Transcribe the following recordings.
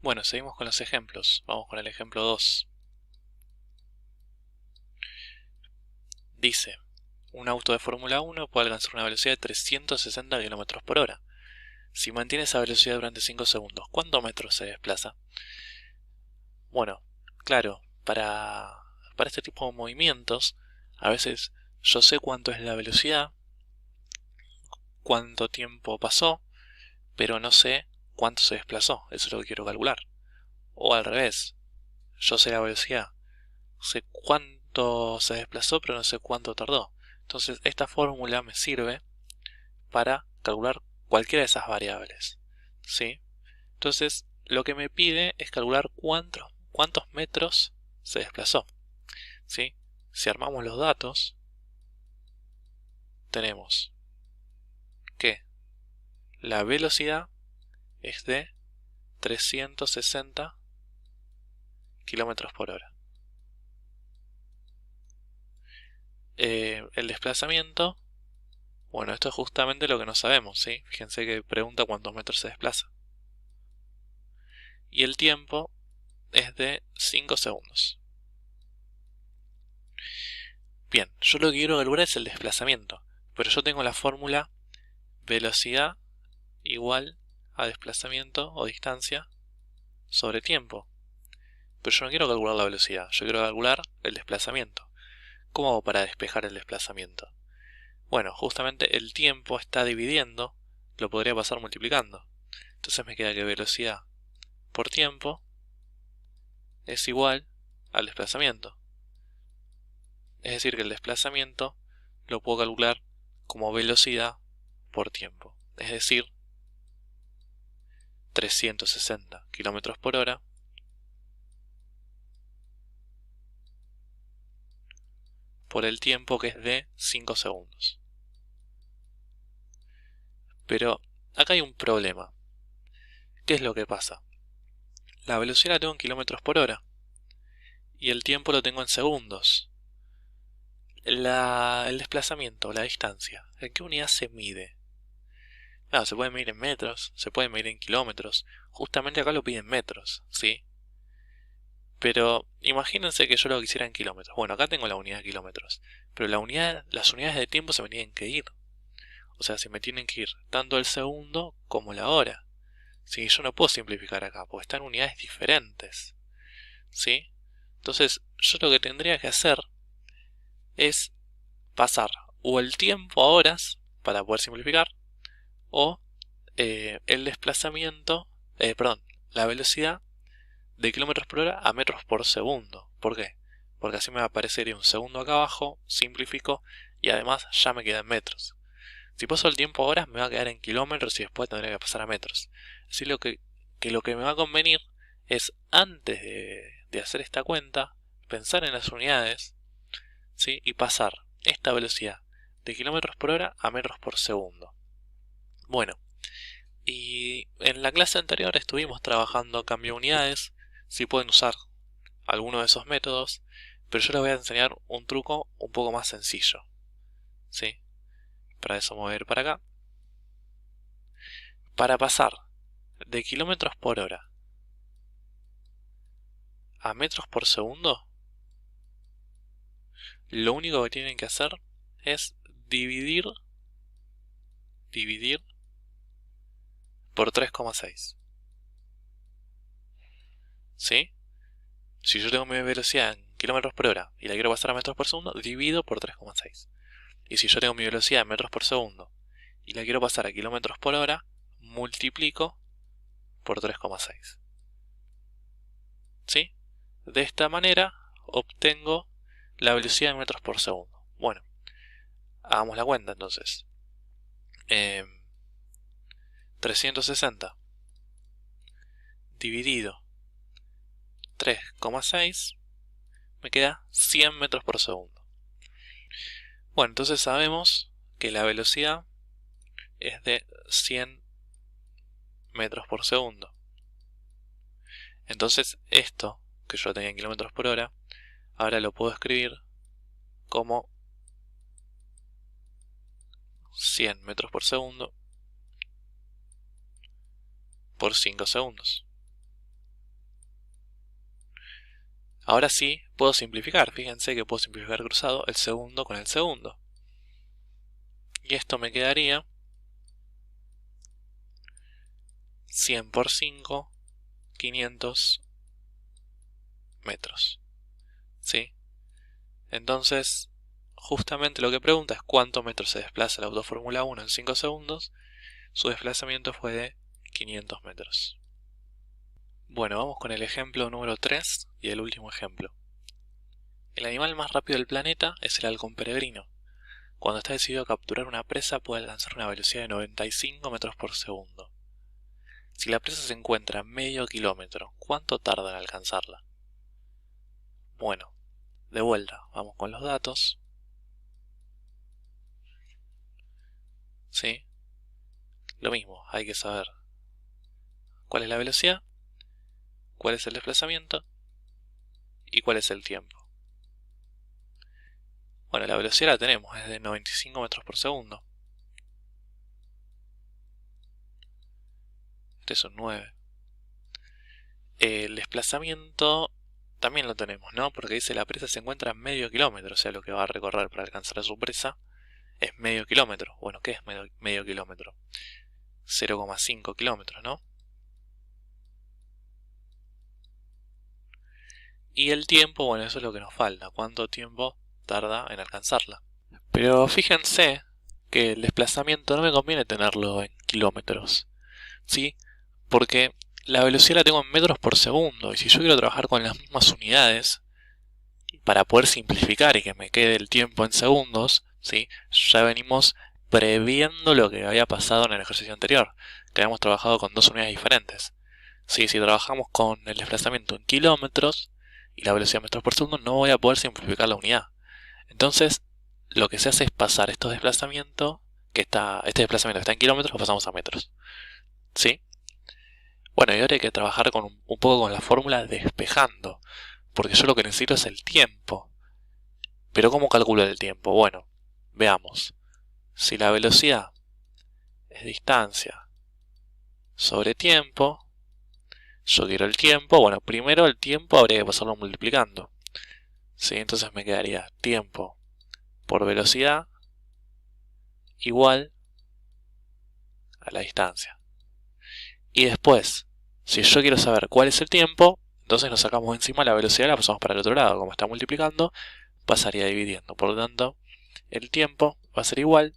Bueno, seguimos con los ejemplos. Vamos con el ejemplo 2. Dice, un auto de Fórmula 1 puede alcanzar una velocidad de 360 km por hora. Si mantiene esa velocidad durante 5 segundos, ¿cuántos metros se desplaza? Bueno, claro, para este tipo de movimientos, a veces yo sé cuánto es la velocidad, cuánto tiempo pasó, pero no sé cuánto se desplazó. Eso es lo que quiero calcular. O al revés, yo sé la velocidad, sé cuánto se desplazó, pero no sé cuánto tardó. Entonces esta fórmula me sirve para calcular cualquiera de esas variables, ¿sí? Entonces lo que me pide es calcular cuántos metros se desplazó, ¿sí? Si armamos los datos, tenemos que la velocidad es de 360 km por hora. El desplazamiento, bueno, esto es justamente lo que no sabemos, ¿sí? Fíjense que pregunta cuántos metros se desplaza. Y el tiempo es de 5 segundos. Bien, yo lo que quiero calcular es el desplazamiento, pero yo tengo la fórmula velocidad igual a desplazamiento o distancia sobre tiempo. Pero yo no quiero calcular la velocidad, yo quiero calcular el desplazamiento. ¿Cómo hago para despejar el desplazamiento? Bueno, justamente el tiempo está dividiendo, lo podría pasar multiplicando. Entonces me queda que velocidad por tiempo es igual al desplazamiento. Es decir, que el desplazamiento lo puedo calcular como velocidad por tiempo. Es decir, 360 km por hora por el tiempo que es de 5 segundos. Pero acá hay un problema. ¿Qué es lo que pasa? La velocidad la tengo en kilómetros por hora y el tiempo lo tengo en segundos. El desplazamiento, la distancia, ¿en qué unidad se mide? Claro, se puede medir en metros, se puede medir en kilómetros. Justamente acá lo piden metros, ¿sí? Pero imagínense que yo lo quisiera en kilómetros. Bueno, acá tengo la unidad de kilómetros, pero las unidades de tiempo se me tienen que ir. O sea, se me tienen que ir tanto el segundo como la hora. ¿Sí? Yo no puedo simplificar acá, porque están unidades diferentes. ¿Sí? Entonces, yo lo que tendría que hacer es pasar o el tiempo a horas, para poder simplificar, o el desplazamiento, perdón, la velocidad de kilómetros por hora a metros por segundo. ¿Por qué? Porque así me va a aparecer un segundo acá abajo, simplifico, y además ya me queda en metros. Si paso el tiempo a horas me va a quedar en kilómetros y después tendré que pasar a metros. Así que lo que me va a convenir es antes de hacer esta cuenta, pensar en las unidades, ¿sí? Y pasar esta velocidad de kilómetros por hora a metros por segundo. Bueno, y en la clase anterior estuvimos trabajando cambio de unidades, si pueden usar alguno de esos métodos, pero yo les voy a enseñar un truco un poco más sencillo, ¿sí? Para eso me voy a ir para acá. Para pasar de kilómetros por hora a metros por segundo, lo único que tienen que hacer es dividir por 3,6. ¿Sí? Si yo tengo mi velocidad en kilómetros por hora y la quiero pasar a metros por segundo, divido por 3,6. Y si yo tengo mi velocidad en metros por segundo y la quiero pasar a kilómetros por hora, multiplico por 3,6. ¿Sí? De esta manera obtengo la velocidad en metros por segundo. Bueno, hagamos la cuenta entonces. 360 dividido 3,6 me queda 100 metros por segundo. Bueno, entonces sabemos que la velocidad es de 100 metros por segundo. Entonces esto, que yo lo tenía en kilómetros por hora, ahora lo puedo escribir como 100 metros por segundo por 5 segundos. Ahora sí puedo simplificar, fíjense que puedo simplificar cruzado el segundo con el segundo. Y esto me quedaría 100 por 5, 500 metros. ¿Sí? Entonces, justamente lo que pregunta es cuántos metros se desplaza el auto Fórmula 1 en 5 segundos. Su desplazamiento fue de 500 metros. Bueno, vamos con el ejemplo número 3 y el último ejemplo. El animal más rápido del planeta es el halcón peregrino. Cuando está decidido a capturar una presa puede alcanzar una velocidad de 95 metros por segundo. Si la presa se encuentra a medio kilómetro, ¿cuánto tarda en alcanzarla? Bueno, de vuelta, vamos con los datos. ¿Sí? Lo mismo, hay que saber cuál es la velocidad, cuál es el desplazamiento y cuál es el tiempo. Bueno, la velocidad la tenemos, es de 95 metros por segundo. Este es un 9. El desplazamiento también lo tenemos, ¿no? Porque dice la presa se encuentra a medio kilómetro, o sea, lo que va a recorrer para alcanzar a su presa es medio kilómetro. Bueno, ¿qué es medio kilómetro? 0,5 kilómetros, ¿no? Y el tiempo, bueno, eso es lo que nos falta. ¿Cuánto tiempo tarda en alcanzarla? Pero fíjense que el desplazamiento no me conviene tenerlo en kilómetros, ¿sí? Porque la velocidad la tengo en metros por segundo, y si yo quiero trabajar con las mismas unidades, para poder simplificar y que me quede el tiempo en segundos, ¿sí? Ya venimos previendo lo que había pasado en el ejercicio anterior, que habíamos trabajado con dos unidades diferentes. ¿Sí? Si trabajamos con el desplazamiento en kilómetros y la velocidad en metros por segundo, no voy a poder simplificar la unidad. Entonces, lo que se hace es pasar este desplazamiento que está en kilómetros, lo pasamos a metros. ¿Sí? Bueno, y ahora hay que trabajar con un poco con la fórmula despejando, porque yo lo que necesito es el tiempo. Pero ¿cómo calculo el tiempo? Bueno, veamos. Si la velocidad es distancia sobre tiempo, yo quiero el tiempo. Bueno, primero el tiempo habría que pasarlo multiplicando. ¿Sí? Entonces me quedaría tiempo por velocidad igual a la distancia. Y después, si yo quiero saber cuál es el tiempo, entonces nos sacamos encima la velocidad y la pasamos para el otro lado. Como está multiplicando, pasaría dividiendo. Por lo tanto, el tiempo va a ser igual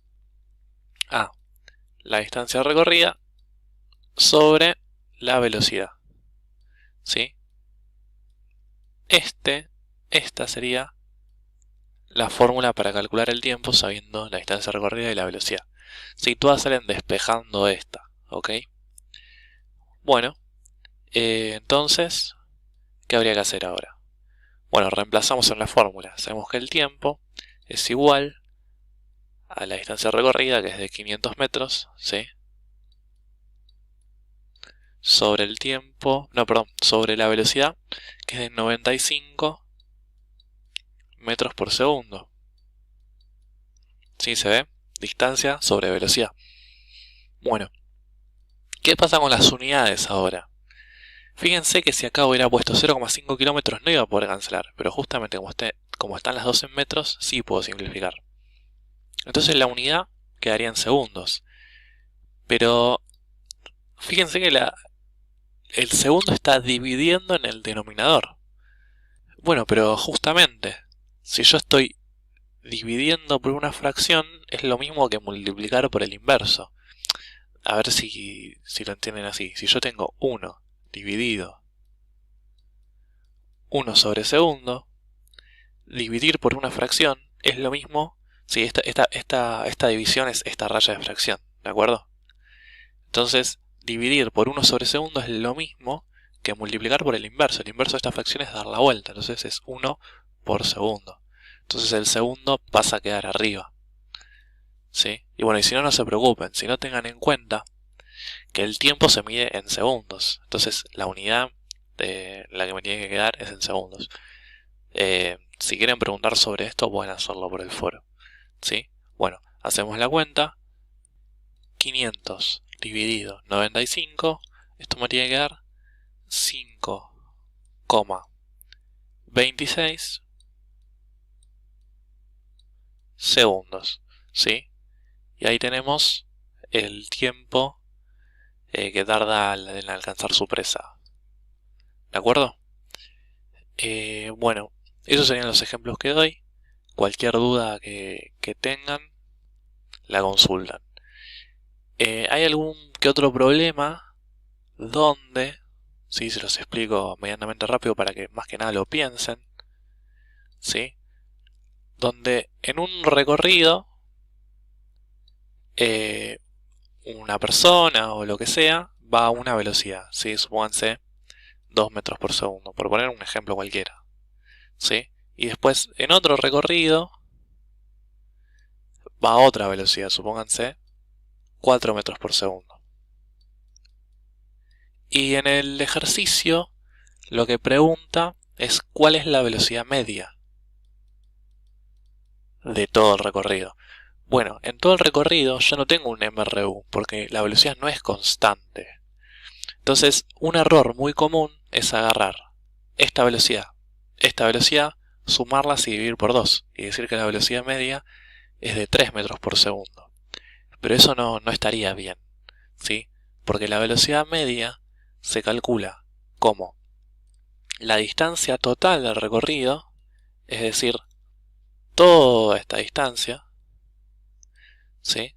a la distancia recorrida sobre la velocidad. ¿Sí? Esta sería la fórmula para calcular el tiempo sabiendo la distancia recorrida y la velocidad. Si todas salen despejando esta, ¿ok? Bueno, entonces, ¿qué habría que hacer ahora? Bueno, reemplazamos en la fórmula. Sabemos que el tiempo es igual a la distancia recorrida, que es de 500 metros, ¿sí? Sobre el tiempo, no, perdón, sobre la velocidad, que es de 95 metros por segundo. ¿Sí se ve? Distancia sobre velocidad. Bueno, ¿qué pasa con las unidades ahora? Fíjense que si acá hubiera puesto 0,5 kilómetros no iba a poder cancelar, pero justamente como están las dos en metros, sí puedo simplificar. Entonces la unidad quedaría en segundos. Pero fíjense que el segundo está dividiendo en el denominador. Bueno, pero justamente, si yo estoy dividiendo por una fracción, es lo mismo que multiplicar por el inverso. A ver si lo entienden así. Si yo tengo 1 dividido 1 sobre segundo, dividir por una fracción es lo mismo. Sí, esta división es esta raya de fracción, ¿de acuerdo? Entonces, dividir por 1 sobre segundo es lo mismo que multiplicar por el inverso. El inverso de esta fracción es dar la vuelta, entonces es 1 por segundo. Entonces el segundo pasa a quedar arriba. ¿Sí? Y bueno, y si no, no se preocupen, si no tengan en cuenta que el tiempo se mide en segundos. Entonces la unidad de la que me tiene que quedar es en segundos. Si quieren preguntar sobre esto, pueden hacerlo por el foro. ¿Sí? Bueno, hacemos la cuenta. 500 dividido 95, esto me tiene que dar 5,25 26 segundos, ¿sí? Y ahí tenemos el tiempo que tarda en alcanzar su presa, ¿de acuerdo? Bueno, esos serían los ejemplos que doy. Cualquier duda que tengan, la consultan. ¿Hay algún que otro problema donde, sí, se los explico medianamente rápido para que más que nada lo piensen, ¿sí? Donde en un recorrido una persona o lo que sea va a una velocidad, ¿sí? Supónganse 2 metros por segundo, por poner un ejemplo cualquiera, ¿sí? Y después en otro recorrido va a otra velocidad, supónganse 4 metros por segundo. Y en el ejercicio lo que pregunta es cuál es la velocidad media de todo el recorrido. Bueno, en todo el recorrido yo no tengo un MRU porque la velocidad no es constante. Entonces, un error muy común es agarrar esta velocidad, sumarlas y dividir por 2 y decir que la velocidad media es de 3 metros por segundo. Pero eso no estaría bien, ¿sí? Porque la velocidad media se calcula como la distancia total del recorrido, es decir, toda esta distancia, ¿sí?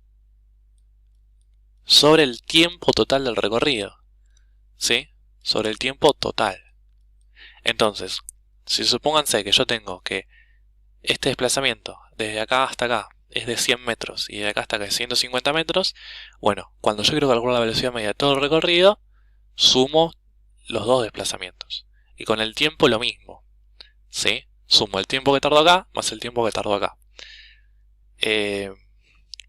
Sobre el tiempo total del recorrido, ¿sí? Sobre el tiempo total. Entonces, si supónganse que yo tengo que este desplazamiento desde acá hasta acá es de 100 metros y de acá hasta acá es 150 metros, bueno, cuando yo quiero calcular la velocidad media de todo el recorrido, sumo los dos desplazamientos. Y con el tiempo lo mismo, ¿sí? Sumo el tiempo que tardo acá más el tiempo que tardo acá.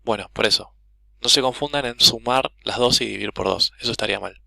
Bueno, por eso, no se confundan en sumar las dos y dividir por 2, eso estaría mal.